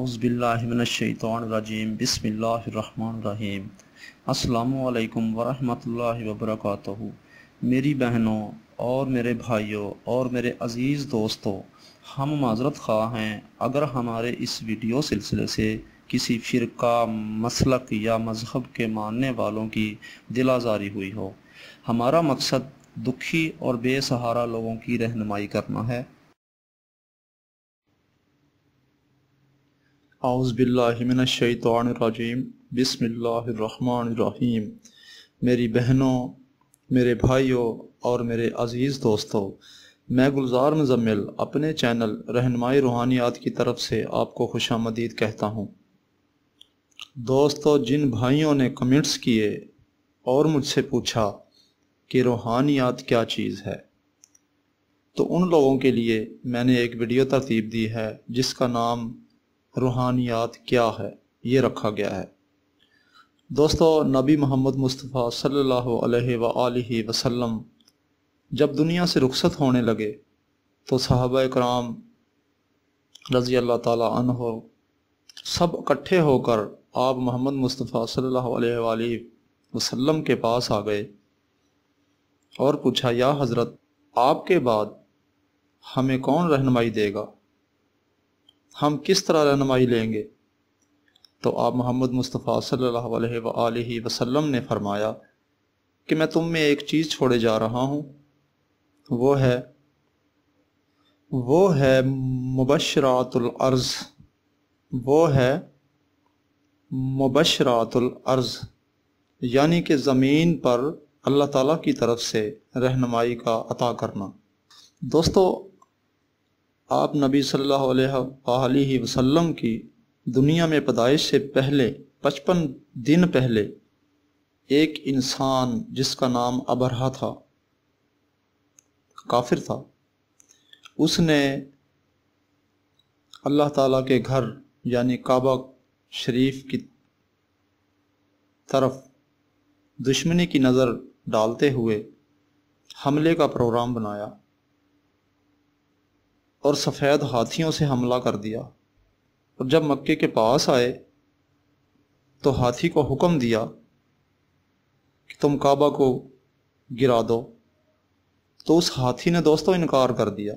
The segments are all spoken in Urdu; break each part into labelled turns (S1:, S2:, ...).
S1: اعوذ باللہ من الشیطان الرجیم بسم اللہ الرحمن الرحیم۔ السلام علیکم ورحمۃ اللہ وبرکاتہ۔ میری بہنوں اور میرے بھائیوں اور میرے عزیز دوستوں، ہم معذرت خواہ ہیں اگر ہمارے اس ویڈیو سلسلے سے کسی فرقہ، مسلک یا مذہب کے ماننے والوں کی دل آزاری ہوئی ہو۔ ہمارا مقصد دکھی اور بے سہارا لوگوں کی رہنمائی کرنا ہے۔
S2: اعوذ باللہ من الشیطان الرجیم بسم اللہ الرحمن الرحیم۔ میری بہنوں، میرے بھائیوں اور میرے عزیز دوستوں، میں گلزار مزمل اپنے چینل رہنمائی روحانیات کی طرف سے آپ کو خوش آمدید کہتا ہوں۔ دوستو، جن بھائیوں نے کمنٹس کیے اور مجھ سے پوچھا کہ روحانیات کیا چیز ہے، تو ان لوگوں کے لیے میں نے ایک ویڈیو ترتیب دی ہے جس کا نام روحانیات کیا ہے یہ رکھا گیا ہے۔ دوستو، نبی محمد مصطفیٰ صلی اللہ علیہ وآلہ وسلم جب دنیا سے رخصت ہونے لگے تو صحابہ کرام رضی اللہ تعالیٰ عنہ سب اکٹھے ہو کر آپ محمد مصطفیٰ صلی اللہ علیہ وآلہ وسلم کے پاس آ گئے اور پوچھا، یا حضرت، آپ کے بعد ہمیں کون رہنمائی دے گا؟ ہم کس طرح رہنمائی لیں گے؟ تو آپ محمد مصطفیٰ صلی اللہ علیہ وآلہ وسلم نے فرمایا کہ میں تم میں ایک چیز چھوڑے جا رہا ہوں، وہ ہے مبشرات الارض، مبشرات الارض، یعنی کہ زمین پر اللہ تعالیٰ کی طرف سے رہنمائی کا عطا کرنا۔ دوستو، آپ نبی صلی اللہ علیہ وآلہ وسلم کی دنیا میں پیدائش سے پہلے 55 دن پہلے ایک انسان جس کا نام ابرہہ تھا، کافر تھا، اس نے اللہ تعالیٰ کے گھر یعنی کعبہ شریف کی طرف دشمنی کی نظر ڈالتے ہوئے حملے کا پروگرام بنایا اور سفید ہاتھیوں سے حملہ کر دیا، اور جب مکے کے پاس آئے تو ہاتھی کو حکم دیا کہ تم کعبہ کو گرا دو، تو اس ہاتھی نے دوستو انکار کر دیا۔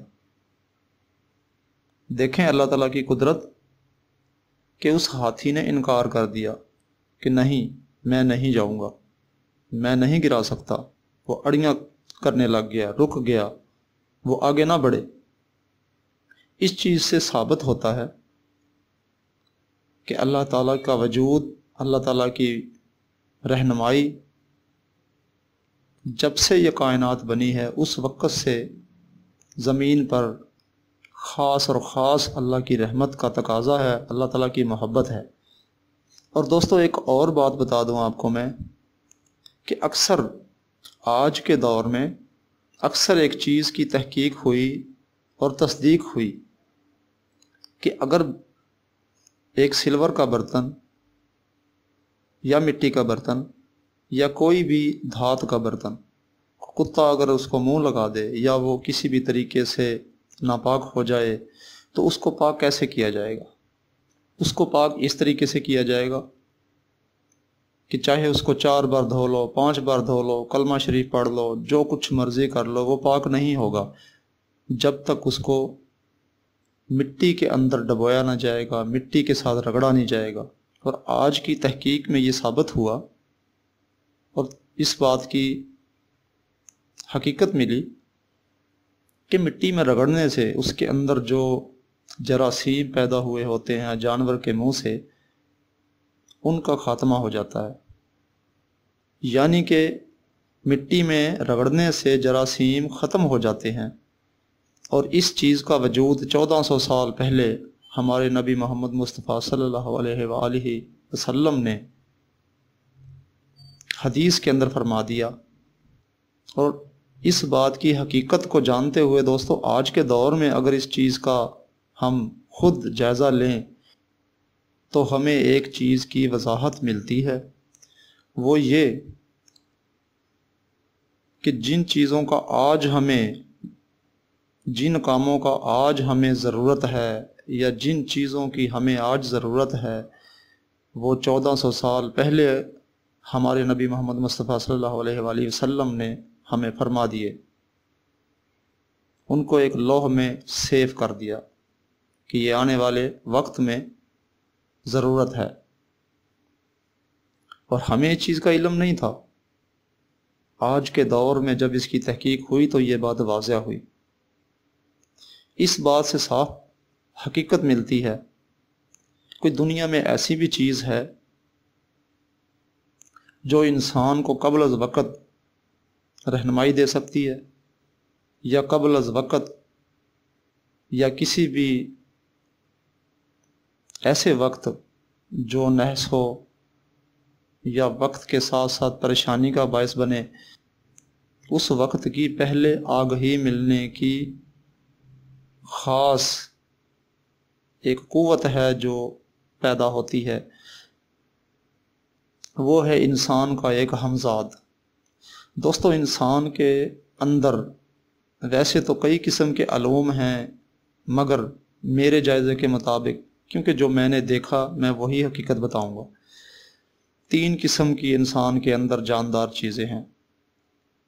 S2: دیکھیں اللہ تعالیٰ کی قدرت کہ اس ہاتھی نے انکار کر دیا کہ نہیں، میں نہیں جاؤں گا، میں نہیں گرا سکتا۔ وہ اڑیاں کرنے لگ گیا، رک گیا، وہ آگے نہ بڑھے۔ اس چیز سے ثابت ہوتا ہے کہ اللہ تعالیٰ کا وجود، اللہ تعالیٰ کی رہنمائی جب سے یہ کائنات بنی ہے اس وقت سے زمین پر خاص اور خاص اللہ کی رحمت کا تقاضا ہے، اللہ تعالیٰ کی محبت ہے۔ اور دوستو، ایک اور بات بتا دوں آپ کو میں کہ اکثر آج کے دور میں اکثر ایک چیز کی تحقیق ہوئی اور تصدیق ہوئی کہ اگر ایک سلور کا برتن یا مٹی کا برتن یا کوئی بھی دھات کا برتن، کتا اگر اس کو منہ لگا دے یا وہ کسی بھی طریقے سے ناپاک ہو جائے تو اس کو پاک کیسے کیا جائے گا؟ اس کو پاک اس طریقے سے کیا جائے گا کہ چاہے اس کو 4 بار دھو لو، 5 بار دھو لو، کلمہ شریف پڑھ لو، جو کچھ مرضی کر لو، وہ پاک نہیں ہوگا جب تک اس کو مٹی کے اندر ڈبویا نہ جائے گا، مٹی کے ساتھ رگڑا نہیں جائے گا۔ اور آج کی تحقیق میں یہ ثابت ہوا اور اس بات کی حقیقت ملی کہ مٹی میں رگڑنے سے اس کے اندر جو جراثیم پیدا ہوئے ہوتے ہیں جانور کے منہ سے، ان کا خاتمہ ہو جاتا ہے۔ یعنی کہ مٹی میں رگڑنے سے جراثیم ختم ہو جاتے ہیں، اور اس چیز کا وجود 1400 سال پہلے ہمارے نبی محمد مصطفیٰ صلی اللہ علیہ وآلہ وسلم نے حدیث کے اندر فرما دیا۔ اور اس بات کی حقیقت کو جانتے ہوئے دوستو، آج کے دور میں اگر اس چیز کا ہم خود جائزہ لیں تو ہمیں ایک چیز کی وضاحت ملتی ہے، وہ یہ کہ جن چیزوں کا آج ہمیں جن کاموں کا آج ہمیں ضرورت ہے یا جن چیزوں کی ہمیں آج ضرورت ہے وہ 1400 سال پہلے ہمارے نبی محمد مصطفیٰ صلی اللہ علیہ وآلہ وسلم نے ہمیں فرما دیے، ان کو ایک لوح میں سیو کر دیا کہ یہ آنے والے وقت میں ضرورت ہے، اور ہمیں اس چیز کا علم نہیں تھا۔ آج کے دور میں جب اس کی تحقیق ہوئی تو یہ بات واضح ہوئی۔ اس بات سے صاف حقیقت ملتی ہے کوئی دنیا میں ایسی بھی چیز ہے جو انسان کو قبل از وقت رہنمائی دے سکتی ہے، یا قبل از وقت یا کسی بھی ایسے وقت جو نحس ہو یا وقت کے ساتھ ساتھ پریشانی کا باعث بنے، اس وقت کی پہلے آگہی ملنے کی خاص ایک قوت ہے جو پیدا ہوتی ہے، وہ ہے انسان کا ایک ہمزاد۔ دوستو، انسان کے اندر ویسے تو کئی قسم کے علوم ہیں، مگر میرے جائزے کے مطابق، کیونکہ جو میں نے دیکھا میں وہی حقیقت بتاؤں گا، 3 قسم کی انسان کے اندر جاندار چیزیں ہیں۔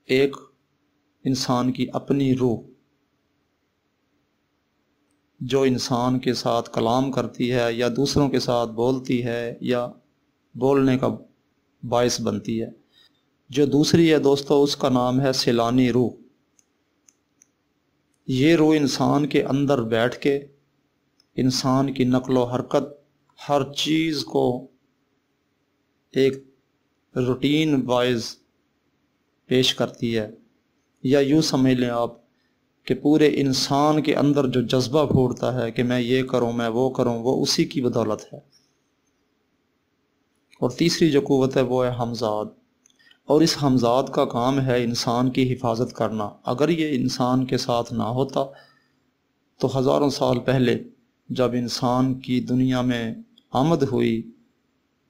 S2: ایک انسان کی اپنی روح، جو انسان کے ساتھ کلام کرتی ہے یا دوسروں کے ساتھ بولتی ہے یا بولنے کا باعث بنتی ہے۔ جو دوسری ہے دوستو، اس کا نام ہے سیلانی روح۔ یہ روح انسان کے اندر بیٹھ کے انسان کی نقل و حرکت، ہر چیز کو ایک روٹین وائز پیش کرتی ہے، یا یوں سمجھ لیں آپ کہ پورے انسان کے اندر جو جذبہ پھوٹتا ہے کہ میں یہ کروں، میں وہ کروں، وہ اسی کی بدولت ہے۔ اور تیسری جو قوت ہے وہ ہے ہمزاد، اور اس ہمزاد کا کام ہے انسان کی حفاظت کرنا۔ اگر یہ انسان کے ساتھ نہ ہوتا تو ہزاروں سال پہلے جب انسان کی دنیا میں آمد ہوئی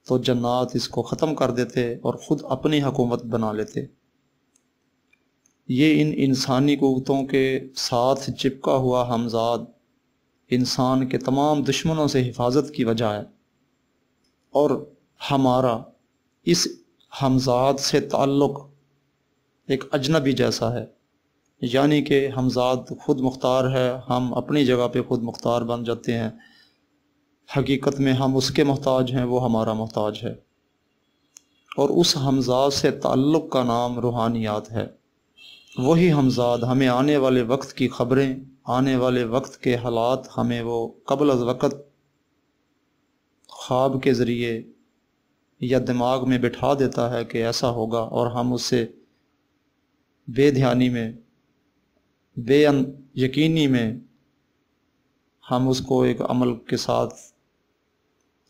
S2: تو جنات اس کو ختم کر دیتے اور خود اپنی حکومت بنا لیتے۔ یہ ان انسانی قوتوں کے ساتھ چپکا ہوا ہمزاد انسان کے تمام دشمنوں سے حفاظت کی وجہ ہے، اور ہمارا اس ہمزاد سے تعلق ایک اجنبی جیسا ہے، یعنی کہ ہمزاد خود مختار ہے، ہم اپنی جگہ پہ خود مختار بن جاتے ہیں، حقیقت میں ہم اس کے محتاج ہیں، وہ ہمارا محتاج ہے۔ اور اس ہمزاد سے تعلق کا نام روحانیات ہے۔ وہی ہمزاد ہمیں آنے والے وقت کی خبریں، آنے والے وقت کے حالات ہمیں وہ قبل از وقت خواب کے ذریعے یا دماغ میں بٹھا دیتا ہے کہ ایسا ہوگا، اور ہم اس سے بے دھیانی میں، بے یقینی میں ہم اس کو ایک عمل کے ساتھ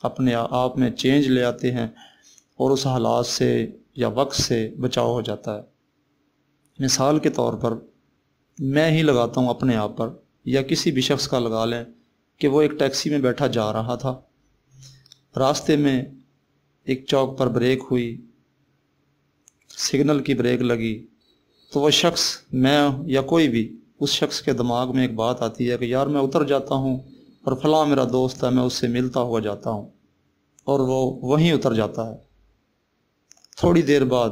S2: اپنے آپ میں چینج لے آتے ہیں، اور اس حالات سے یا وقت سے بچاؤ ہو جاتا ہے۔ مثال کے طور پر میں ہی لگاتا ہوں اپنے آپ پر، یا کسی بھی شخص کا لگا لیں کہ وہ ایک ٹیکسی میں بیٹھا جا رہا تھا، راستے میں ایک چوک پر بریک ہوئی، سگنل کی بریک لگی، تو وہ شخص، میں یا کوئی بھی، اس شخص کے دماغ میں ایک بات آتی ہے کہ یار میں اتر جاتا ہوں اور فلاں میرا دوست ہے، میں اس سے ملتا ہوا جاتا ہوں، اور وہ وہیں اتر جاتا ہے۔ تھوڑی دیر بعد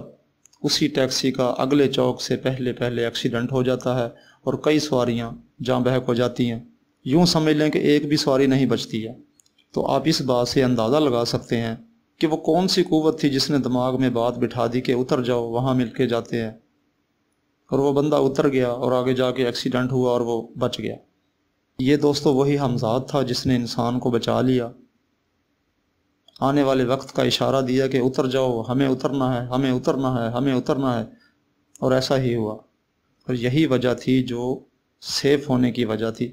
S2: اسی ٹیکسی کا اگلے چوک سے پہلے ایکسیڈنٹ ہو جاتا ہے، اور کئی سواریاں جاں بحق ہو جاتی ہیں، یوں سمجھ لیں کہ ایک بھی سواری نہیں بچتی ہے۔ تو آپ اس بات سے اندازہ لگا سکتے ہیں کہ وہ کون سی قوت تھی جس نے دماغ میں بات بٹھا دی کہ اتر جاؤ، وہاں مل کے جاتے ہیں، اور وہ بندہ اتر گیا اور آگے جا کے ایکسیڈنٹ ہوا اور وہ بچ گیا۔ یہ دوستو وہی ہمزاد تھا جس نے انسان کو بچا لیا، آنے والے وقت کا اشارہ دیا کہ اتر جاؤ، ہمیں اترنا ہے، ہمیں اترنا ہے، ہمیں اترنا ہے، اور ایسا ہی ہوا۔ اور یہی وجہ تھی جو سیف ہونے کی وجہ تھی۔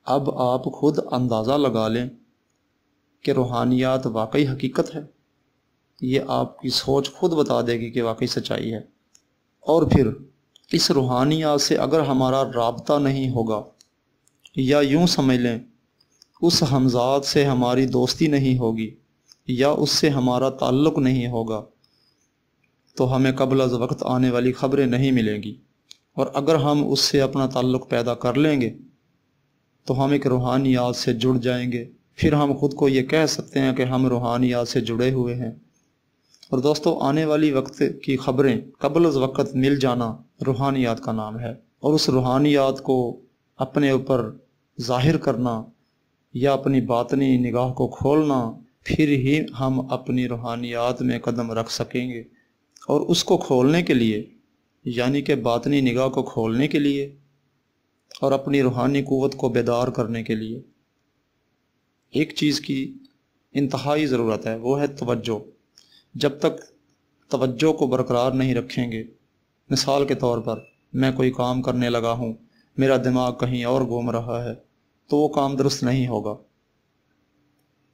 S2: اب آپ خود اندازہ لگا لیں کہ روحانیات واقعی حقیقت ہے، یہ آپ کی سوچ خود بتا دے گی کہ واقعی سچائی ہے۔ اور پھر اس روحانیات سے اگر ہمارا رابطہ نہیں ہوگا، یا یوں سمجھ لیں اس ہمزاد سے ہماری دوستی نہیں ہوگی، یا اس سے ہمارا تعلق نہیں ہوگا، تو ہمیں قبل از وقت آنے والی خبریں نہیں ملیں گی۔ اور اگر ہم اس سے اپنا تعلق پیدا کر لیں گے تو ہم ایک روحانیات سے جڑ جائیں گے، پھر ہم خود کو یہ کہہ سکتے ہیں کہ ہم روحانیات سے جڑے ہوئے ہیں۔ اور دوستو، آنے والی وقت کی خبریں قبل از وقت مل جانا روحانیات کا نام ہے، اور اس روحانیات کو اپنے اوپر ظاہر کرنا یا اپنی باطنی نگاہ کو کھولنا، پھر ہی ہم اپنی روحانیات میں قدم رکھ سکیں گے۔ اور اس کو کھولنے کے لیے، یعنی کہ باطنی نگاہ کو کھولنے کے لیے اور اپنی روحانی قوت کو بیدار کرنے کے لیے ایک چیز کی انتہائی ضرورت ہے، وہ ہے توجہ۔ جب تک توجہ کو برقرار نہیں رکھیں گے، مثال کے طور پر میں کوئی کام کرنے لگا ہوں، میرا دماغ کہیں اور گھوم رہا ہے، تو وہ کام درست نہیں ہوگا۔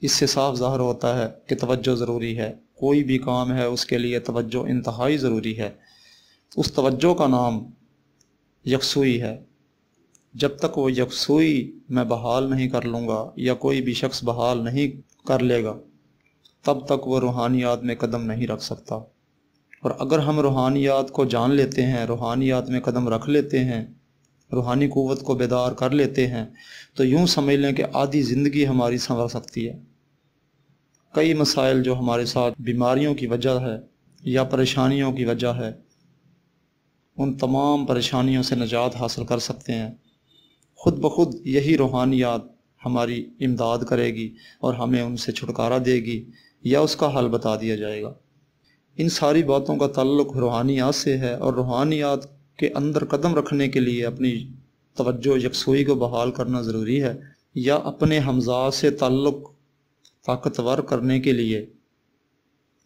S2: اس سے صاف ظاہر ہوتا ہے کہ توجہ ضروری ہے۔ کوئی بھی کام ہے اس کے لیے توجہ انتہائی ضروری ہے۔ اس توجہ کا نام یکسوئی ہے۔ جب تک وہ یکسوئی میں بحال نہیں کر لوں گا یا کوئی بھی شخص بحال نہیں کر لے گا، تب تک وہ روحانیات میں قدم نہیں رکھ سکتا۔ اور اگر ہم روحانیات کو جان لیتے ہیں، روحانیات میں قدم رکھ لیتے ہیں، روحانی قوت کو بیدار کر لیتے ہیں، تو یوں سمجھ لیں کہ آدھی زندگی ہماری سنور سکتی ہے۔ کئی مسائل جو ہمارے ساتھ بیماریوں کی وجہ ہے یا پریشانیوں کی وجہ ہے، ان تمام پریشانیوں سے نجات حاصل کر سکتے ہیں۔ خود بخود یہی روحانیات ہماری امداد کرے گی اور ہمیں ان سے چھٹکارا دے گی یا اس کا حل بتا دیا جائے گا۔ ان ساری باتوں کا تعلق روحانیات سے ہے، اور روحانیات کے اندر قدم رکھنے کے لیے اپنی توجہ یکسوئی کو بحال کرنا ضروری ہے، یا اپنے ہمزاد سے تعلق طاقتور کرنے کے لیے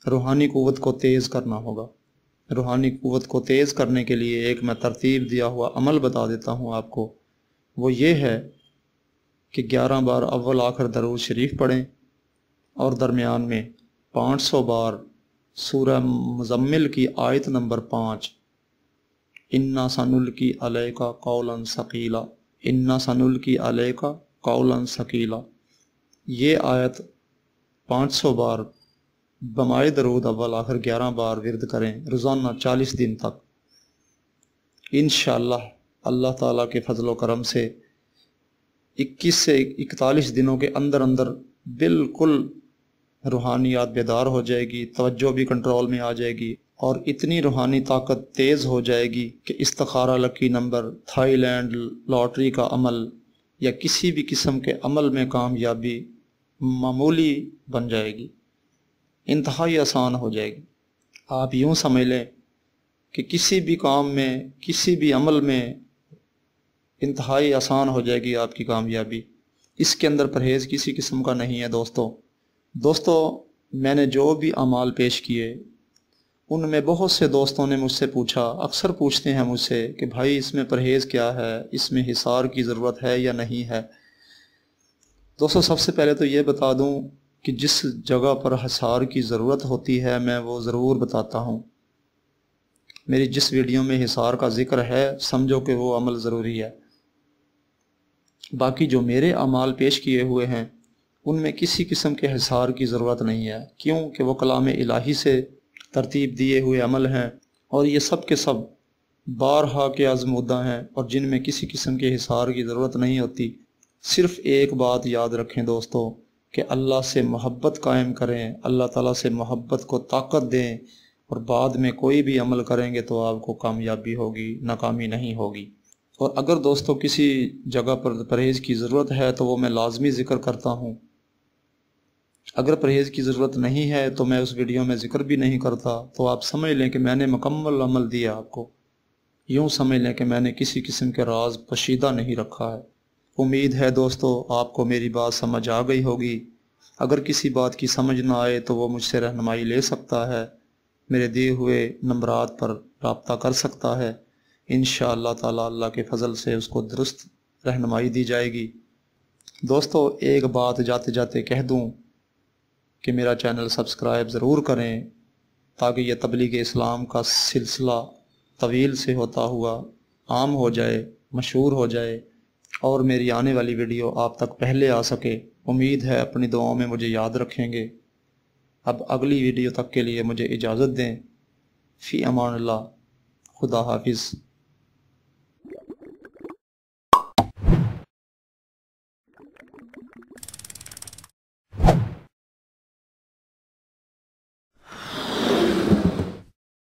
S2: روحانی قوت کو تیز کرنا ہوگا۔ روحانی قوت کو تیز کرنے کے لیے ایک میں ترتیب دیا ہوا عمل بتا دیتا ہوں آپ کو، وہ یہ ہے کہ 11 بار اول آخر درود شریف پڑھیں، اور درمیان میں 500 بار سورہ مزمل کی آیت نمبر 5 انا سنلقی علیک قولا ثقیلا، انا سنلقی علیک قولا ثقیلا، یہ آیت 500 بار بمائے درود اول آخر 11 بار ورد کریں روزانہ 40 دن تک۔ انشاءاللہ اللہ تعالیٰ کے فضل و کرم سے 21 سے 41 دنوں کے اندر اندر بالکل روحانیات بیدار ہو جائے گی، توجہ بھی کنٹرول میں آ جائے گی، اور اتنی روحانی طاقت تیز ہو جائے گی کہ استخارہ لکی نمبر، تھائی لینڈ لاٹری کا عمل یا کسی بھی قسم کے عمل میں کامیابی معمولی بن جائے گی، انتہائی آسان ہو جائے گی۔ آپ یوں سمجھ لیں کہ کسی بھی کام میں، کسی بھی عمل میں انتہائی آسان ہو جائے گی آپ کی کامیابی۔ اس کے اندر پرہیز کسی قسم کا نہیں ہے۔ دوستو میں نے جو بھی اعمال پیش کیے، ان میں بہت سے دوستوں نے مجھ سے پوچھا، اکثر پوچھتے ہیں مجھ سے کہ بھائی اس میں پرہیز کیا ہے، اس میں حصار کی ضرورت ہے یا نہیں ہے۔ دوستو سب سے پہلے تو یہ بتا دوں کہ جس جگہ پر حصار کی ضرورت ہوتی ہے میں وہ ضرور بتاتا ہوں۔ میری جس ویڈیو میں حصار کا ذکر ہے سمجھو کہ وہ عمل ضروری ہے۔ باقی جو میرے اعمال پیش کیے ہوئے ہیں ان میں کسی قسم کے حصار کی ضرورت نہیں ہے، کیونکہ وہ کلام الہی سے ترتیب دیے ہوئے عمل ہیں، اور یہ سب کے سب بارہا کے آزمودہ ہیں، اور جن میں کسی قسم کے حصار کی ضرورت نہیں ہوتی۔ صرف ایک بات یاد رکھیں دوستو کہ اللہ سے محبت قائم کریں، اللہ تعالیٰ سے محبت کو طاقت دیں، اور بعد میں کوئی بھی عمل کریں گے تو آپ کو کامیابی ہوگی، ناکامی نہیں ہوگی۔ اور اگر دوستو کسی جگہ پر پرہیز کی ضرورت ہے تو وہ میں لازمی ذکر کرتا ہوں، اگر پرہیز کی ضرورت نہیں ہے تو میں اس ویڈیو میں ذکر بھی نہیں کرتا۔ تو آپ سمجھ لیں کہ میں نے مکمل عمل دیا آپ کو، یوں سمجھ لیں کہ میں نے کسی قسم کے راز پوشیدہ نہیں رکھا ہے۔ امید ہے دوستو آپ کو میری بات سمجھ آ گئی ہوگی۔ اگر کسی بات کی سمجھ نہ آئے تو وہ مجھ سے رہنمائی لے سکتا ہے، میرے دیے ہوئے نمبرات پر رابطہ کر سکتا ہے۔ انشاءاللہ تعالیٰ اللہ کے فضل سے اس کو درست رہنمائی دی جائے گی۔ دوستو ایک بات جاتے جاتے کہہ دوں کہ میرا چینل سبسکرائب ضرور کریں، تاکہ یہ تبلیغ اسلام کا سلسلہ طویل سے ہوتا ہوا عام ہو جائے، مشہور ہو جائے، اور میری آنے والی ویڈیو آپ تک پہلے آ سکے۔ امید ہے اپنی دعاؤں میں مجھے یاد رکھیں گے۔ اب اگلی ویڈیو تک کے لیے مجھے اجازت دیں۔ فی امان اللہ، خدا حافظ۔